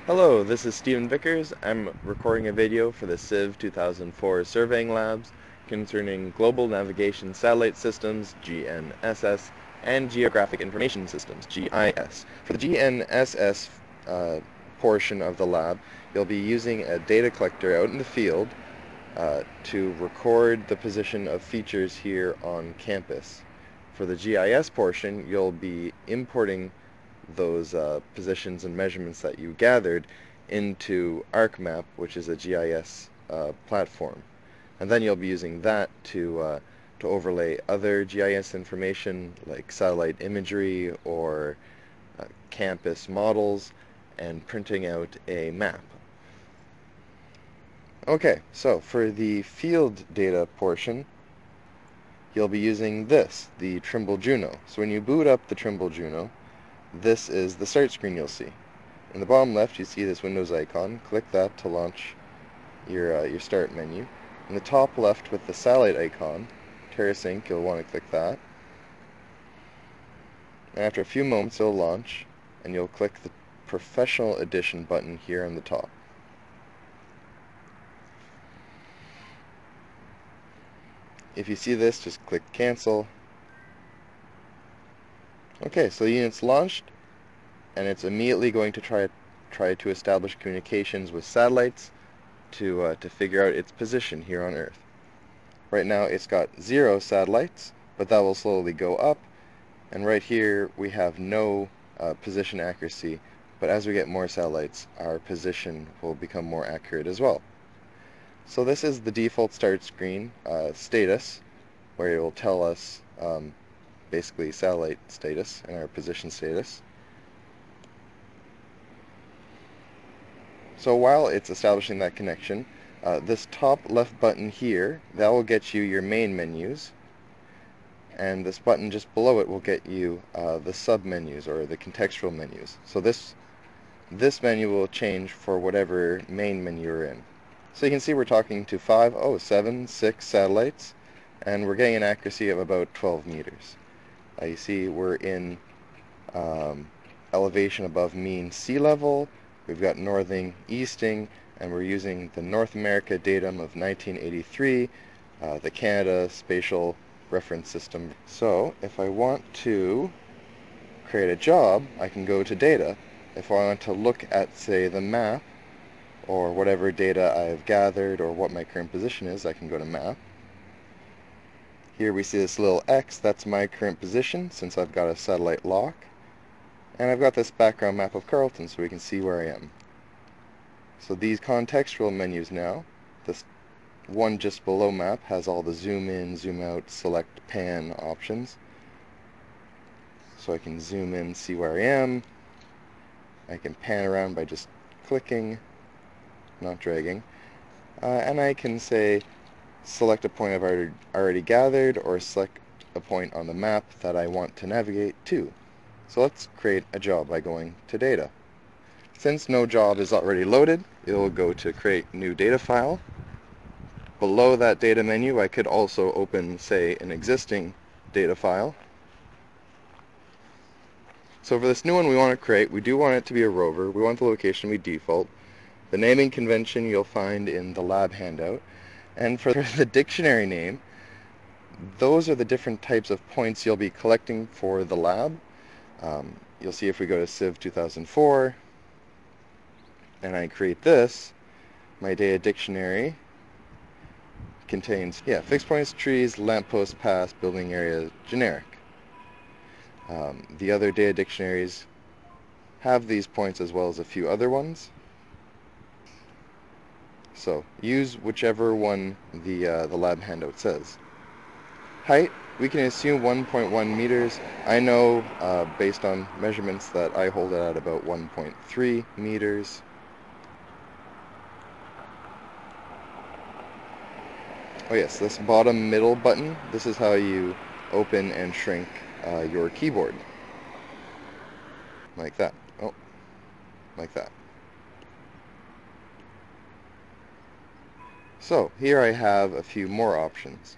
Hello, this is Stephen Vickers. I'm recording a video for the CIVE2004 surveying labs concerning global navigation satellite systems, GNSS, and geographic information systems, GIS. For the GNSS portion of the lab, you'll be using a data collector out in the field to record the position of features here on campus. For the GIS portion, you'll be importing those positions and measurements that you gathered into ArcMap, which is a GIS platform. And then you'll be using that to overlay other GIS information like satellite imagery or campus models and printing out a map. Okay, so for the field data portion, you'll be using this, the Trimble Juno. So when you boot up the Trimble Juno, this is the start screen you'll see. In the bottom left, you see this Windows icon. Click that to launch your start menu. In the top left with the satellite icon, TerraSync, you'll want to click that. And after a few moments, it'll launch, and you'll click the Professional Edition button here on the top. If you see this, just click Cancel. Okay, so the unit's launched, and it's immediately going to try to establish communications with satellites to figure out its position here on Earth. Right now it's got 0 satellites, but that will slowly go up, and right here we have no position accuracy, but as we get more satellites, our position will become more accurate as well. So this is the default start screen status, where it will tell us basically satellite status and our position status. So while it's establishing that connection, this top left button here, that will get you your main menus, and this button just below it will get you the sub-menus or the contextual menus. So this menu will change for whatever main menu you're in. So you can see we're talking to 6 satellites, and we're getting an accuracy of about 12 meters. You see we're in elevation above mean sea level. We've got northing, easting, and we're using the North America datum of 1983, the Canada Spatial Reference System. So if I want to create a job, I can go to Data. If I want to look at, say, the map or whatever data I've gathered or what my current position is, I can go to Map. Here we see this little X, that's my current position since I've got a satellite lock. And I've got this background map of Carleton so we can see where I am. So these contextual menus now, this one just below map has all the zoom in, zoom out, select, pan options. So I can zoom in, see where I am. I can pan around by just clicking, not dragging. And I can say select a point I've already gathered or select a point on the map that I want to navigate to. So let's create a job by going to Data. Since no job is already loaded, it will go to Create New Data File. Below that data menu, I could also open, say, an existing data file. So for this new one we want to create, we do want it to be a rover. We want the location to be default. The naming convention you'll find in the lab handout. And for the dictionary name, those are the different types of points you'll be collecting for the lab. You'll see if we go to CIVE2004 and I create this, my data dictionary contains, fixed points, trees, lampposts, paths, building area, generic. The other data dictionaries have these points as well as a few other ones. So use whichever one the lab handout says. Height, we can assume 1.1 meters. I know based on measurements that I hold it at about 1.3 meters. Oh yes, this bottom middle button, this is how you open and shrink your keyboard. Like that. Oh, like that. So here I have a few more options.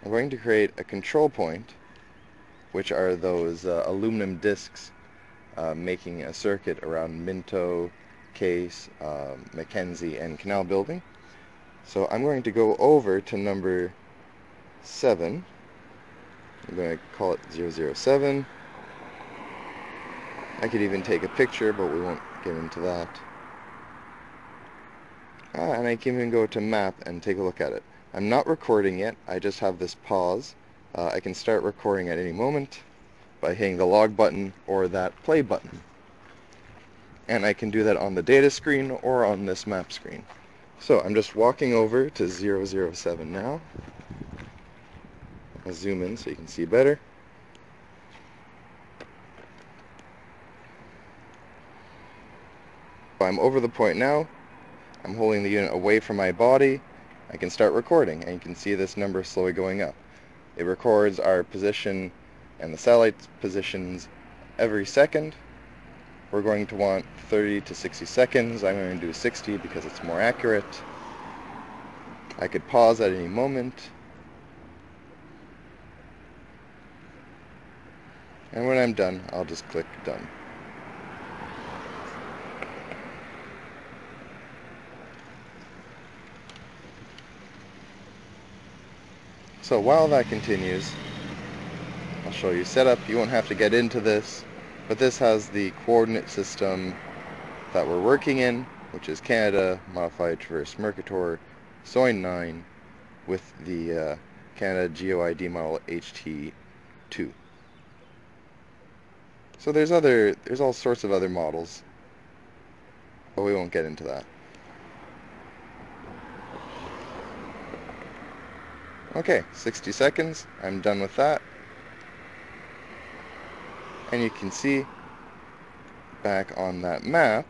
I'm going to create a control point, which are those aluminum discs making a circuit around Minto, Case, Mackenzie, and Canal Building. So I'm going to go over to number 7. I'm going to call it 007. I could even take a picture, but we won't get into that. And I can even go to map and take a look at it. I'm not recording yet, I just have this pause. I can start recording at any moment by hitting the log button or that play button. And I can do that on the data screen or on this map screen. So I'm just walking over to 007 now. I'll zoom in so you can see better. I'm over the point now. I'm holding the unit away from my body. I can start recording, and you can see this number slowly going up. It records our position and the satellite's positions every second. We're going to want 30 to 60 seconds. I'm going to do 60 because it's more accurate. I could pause at any moment. And when I'm done, I'll just click done. So while that continues, I'll show you setup. You won't have to get into this, but this has the coordinate system that we're working in, which is Canada, Modified Traverse Mercator, SOIN 9, with the Canada GeoID model HT2. So there's all sorts of other models, but we won't get into that. Okay, 60 seconds, I'm done with that. And you can see back on that map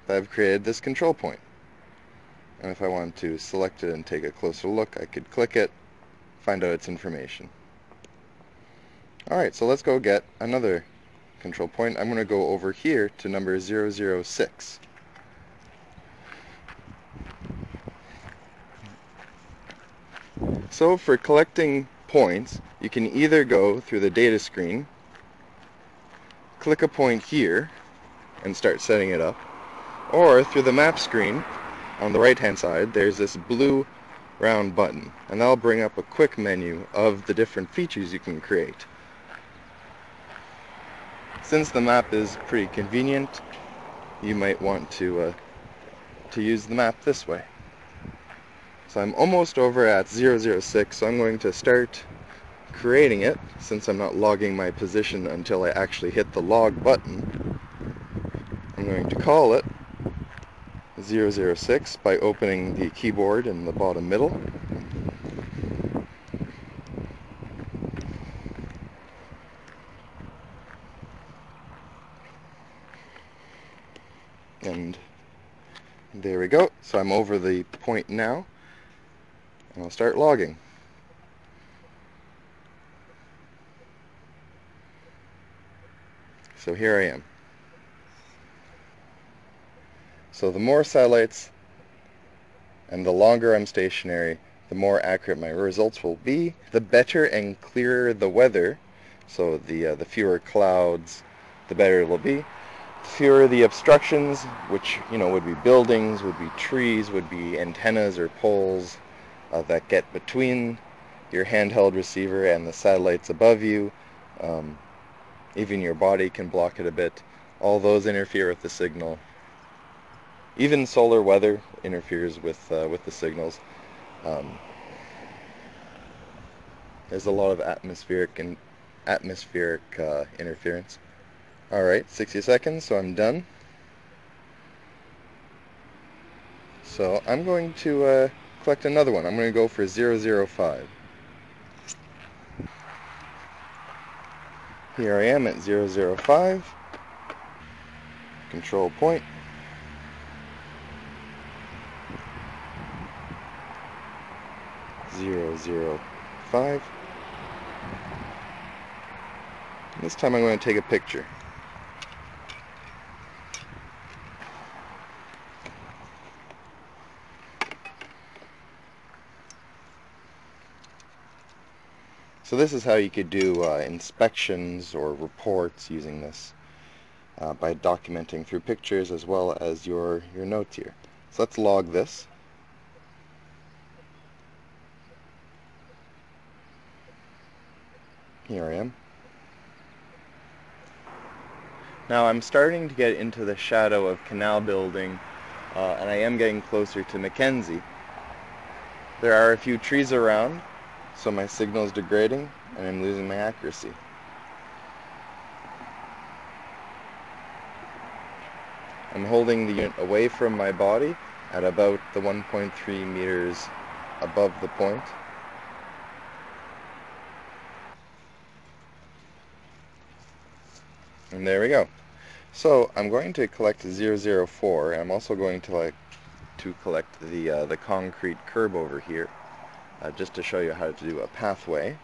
that I've created this control point. And if I want to select it and take a closer look, I could click it, find out its information. Alright, so let's go get another control point. I'm going to go over here to number 006. So for collecting points, you can either go through the data screen, click a point here, and start setting it up, or through the map screen, on the right hand side, there's this blue round button, and that'll bring up a quick menu of the different features you can create. Since the map is pretty convenient, you might want to use the map this way. So I'm almost over at 006, so I'm going to start creating it, since I'm not logging my position until I actually hit the log button. I'm going to call it 006 by opening the keyboard in the bottom middle. And there we go. So I'm over the point now, and I'll start logging. So here I am. So the more satellites and the longer I'm stationary, the more accurate my results will be. The better and clearer the weather, so the fewer clouds, the better it will be. Fewer the obstructions, which would be buildings, would be trees, would be antennas or poles that get between your handheld receiver and the satellites above you. Even your body can block it a bit. All those interfere with the signal. Even solar weather interferes with the signals. There's a lot of atmospheric interference. Alright, 60 seconds, so I'm done. So I'm going to collect another one. I'm going to go for 005. Here I am at 005. Control point. 005. This time I'm going to take a picture. So this is how you could do inspections or reports using this by documenting through pictures as well as your notes here. So let's log this. Here I am. Now I'm starting to get into the shadow of canal building, and I am getting closer to Mackenzie. There are a few trees around, so my signal is degrading and I'm losing my accuracy. I'm holding the unit away from my body at about the 1.3 meters above the point. And there we go. So I'm going to collect 004, and I'm also going to collect the concrete curb over here, just to show you how to do a pathway.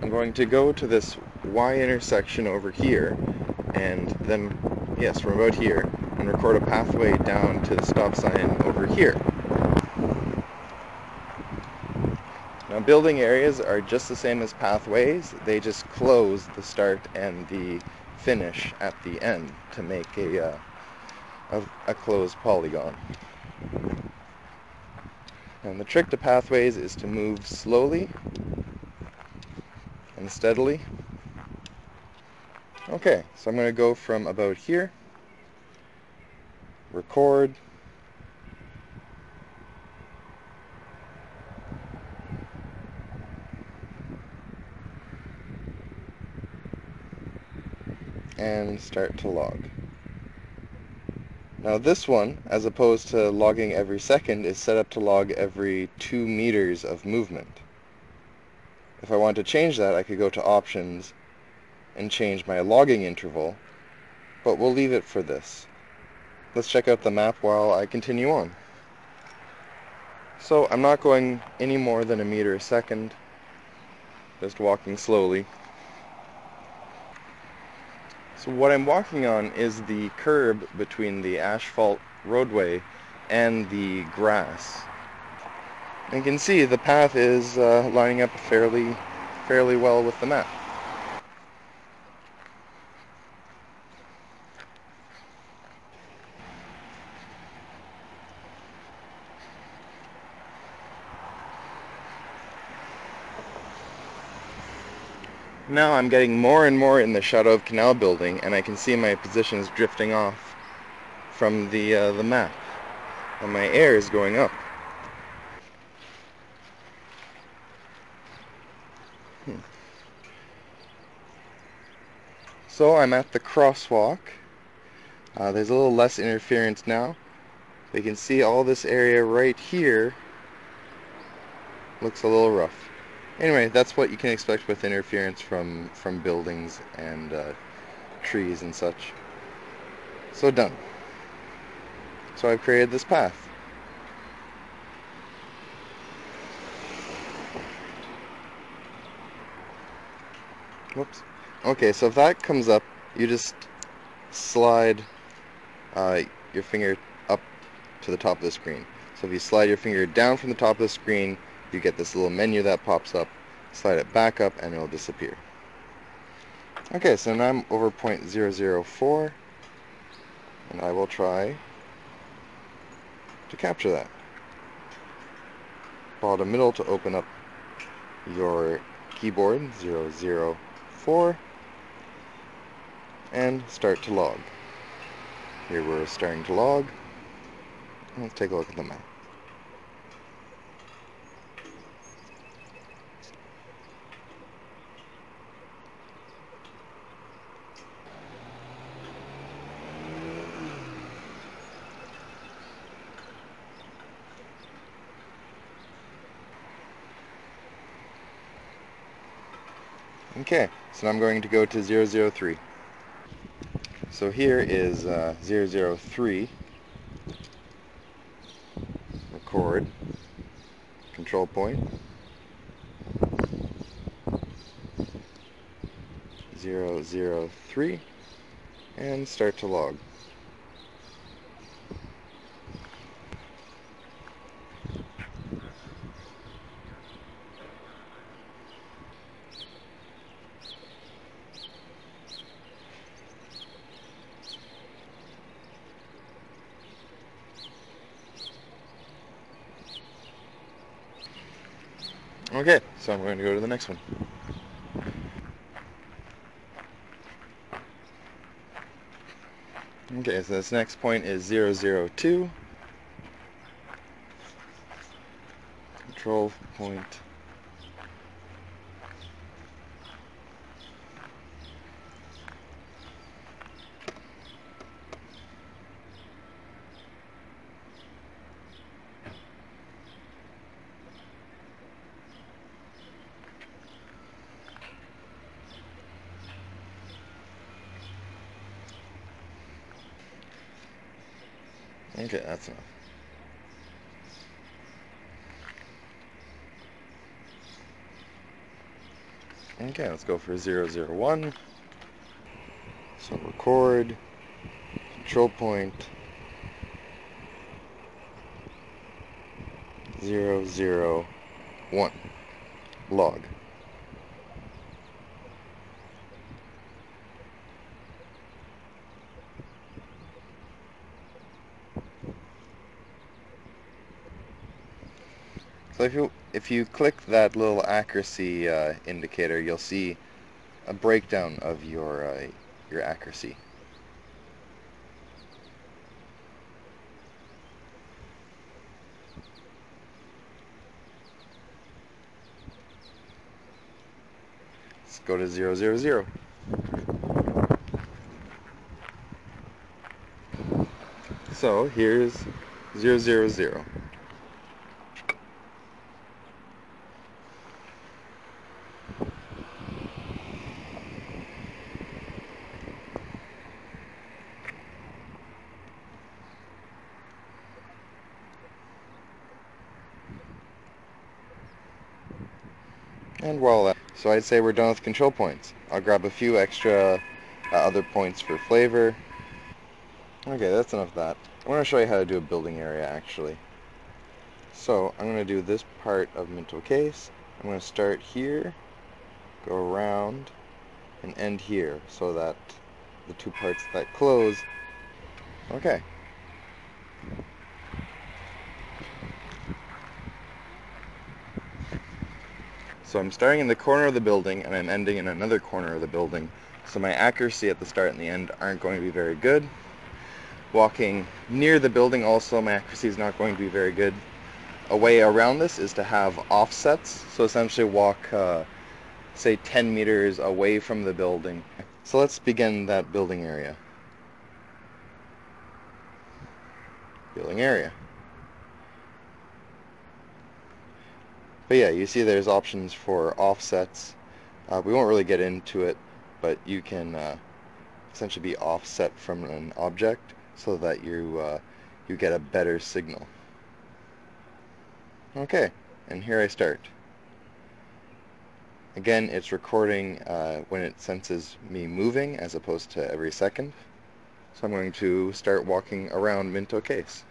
I'm going to go to this Y intersection over here, and then, yes, from about here, and record a pathway down to the stop sign over here. Now, building areas are just the same as pathways. They just close the start and the finish at the end to make a closed polygon. And the trick to pathways is to move slowly and steadily. Okay, so I'm going to go from about here, record, and start to log. Now this one, as opposed to logging every second, is set up to log every 2 meters of movement. If I want to change that, I could go to options and change my logging interval, but we'll leave it for this. Let's check out the map while I continue on. So I'm not going any more than a meter a second, just walking slowly. So what I'm walking on is the curb between the asphalt roadway and the grass. And you can see the path is lining up fairly well with the map. Now I'm getting more and more in the shadow of canal building, and I can see my positions drifting off from the map, and my air is going up. So I'm at the crosswalk. There's a little less interference now. You can see all this area right here looks a little rough. Anyway, that's what you can expect with interference from buildings and trees and such. So done. So I've created this path. Whoops. Okay, so if that comes up, you just slide your finger up to the top of the screen. So if you slide your finger down from the top of the screen, you get this little menu that pops up. Slide it back up and it'll disappear. Okay, so now I'm over point 004, and I will try to capture that. Bottom middle to open up your keyboard, 004, and start to log. Here we're starting to log. Let's take a look at the map. Okay, so now I'm going to go to 003. So here is 003, record, control point, 003, and start to log. Okay, so I'm going to go to the next one. Okay, so this next point is 002. Control point. Okay, that's enough. Okay, let's go for 001. So record, control point, 001, log. So if you click that little accuracy indicator, you'll see a breakdown of your accuracy. Let's go to 000. So here's 000. And voila. So I'd say we're done with control points. I'll grab a few extra other points for flavor. Okay, that's enough of that. I want to show you how to do a building area actually. So I'm going to do this part of mental case. I'm going to start here, go around, and end here so that the two parts that close. Okay. So I'm starting in the corner of the building and I'm ending in another corner of the building. So my accuracy at the start and the end aren't going to be very good. Walking near the building also, my accuracy is not going to be very good. A way around this is to have offsets. So essentially walk, say 10 meters away from the building. So let's begin that building area. Building area. But yeah, you see there's options for offsets. We won't really get into it, but you can essentially be offset from an object so that you get a better signal. Okay, and here I start. Again, it's recording when it senses me moving as opposed to every second. So I'm going to start walking around Minto Case.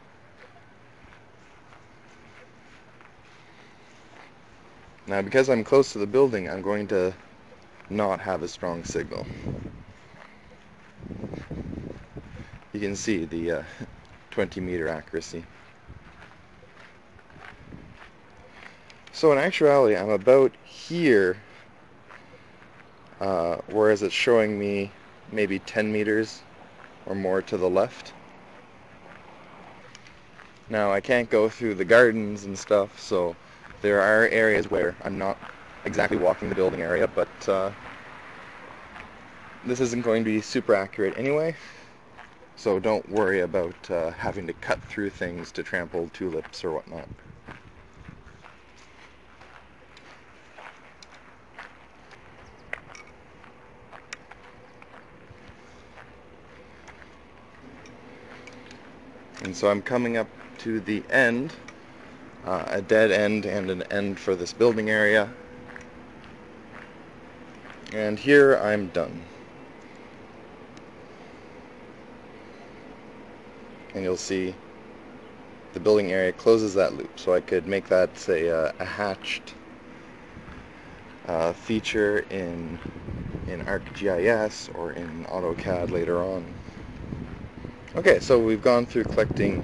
Now because I'm close to the building, I'm going to not have a strong signal. You can see the 20-meter accuracy. So in actuality, I'm about here, whereas it's showing me maybe 10 meters or more to the left. Now I can't go through the gardens and stuff, so there are areas where I'm not exactly walking the building area, but this isn't going to be super accurate anyway, so don't worry about having to cut through things to trample tulips or whatnot. And so I'm coming up to the end, a dead end and an end for this building area. And here I'm done. And you'll see the building area closes that loop. So I could make that, say, a hatched feature in ArcGIS or in AutoCAD later on. Okay, so we've gone through collecting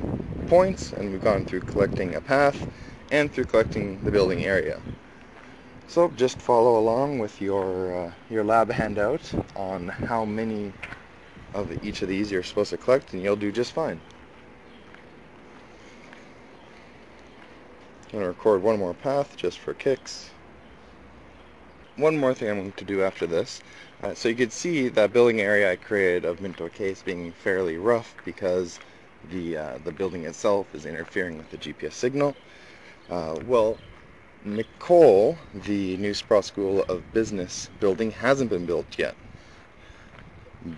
points, and we've gone through collecting a path, and through collecting the building area. So just follow along with your lab handout on how many of each of these you're supposed to collect, and you'll do just fine. I'm going to record one more path just for kicks. One more thing I'm going to do after this. So you can see that building area I created of Minto Case being fairly rough because the building itself is interfering with the GPS signal. Well, Nicole, the New Sproul School of Business building, hasn't been built yet,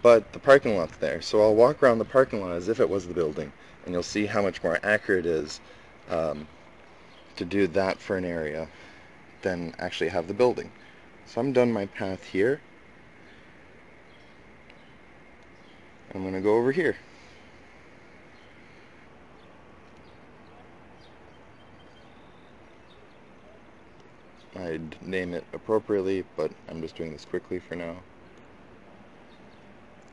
but the parking lot's there. So I'll walk around the parking lot as if it was the building, and you'll see how much more accurate it is to do that for an area than actually have the building. So I'm done my path here. I'm going to go over here. I'd name it appropriately, but I'm just doing this quickly for now.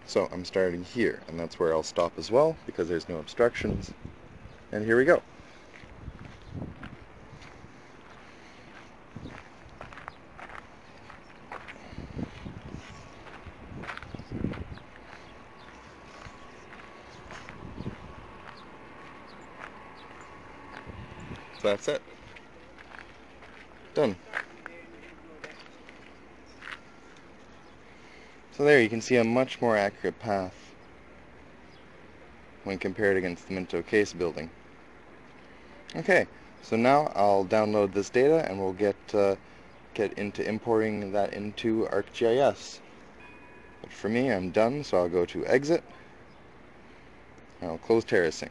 So I'm starting here, and that's where I'll stop as well, because there's no obstructions. And here we go. So that's it. Done. So there you can see a much more accurate path when compared against the Minto Case building. Okay, so now I'll download this data and we'll get into importing that into ArcGIS. But for me, I'm done, so I'll go to Exit, and I'll close TerraSync.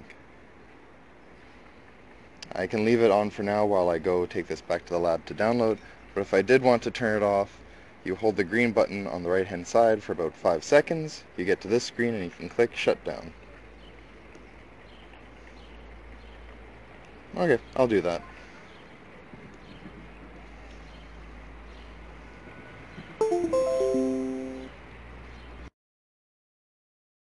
I can leave it on for now while I go take this back to the lab to download, but if I did want to turn it off, you hold the green button on the right hand side for about 5 seconds, you get to this screen and you can click Shutdown. Okay, I'll do that.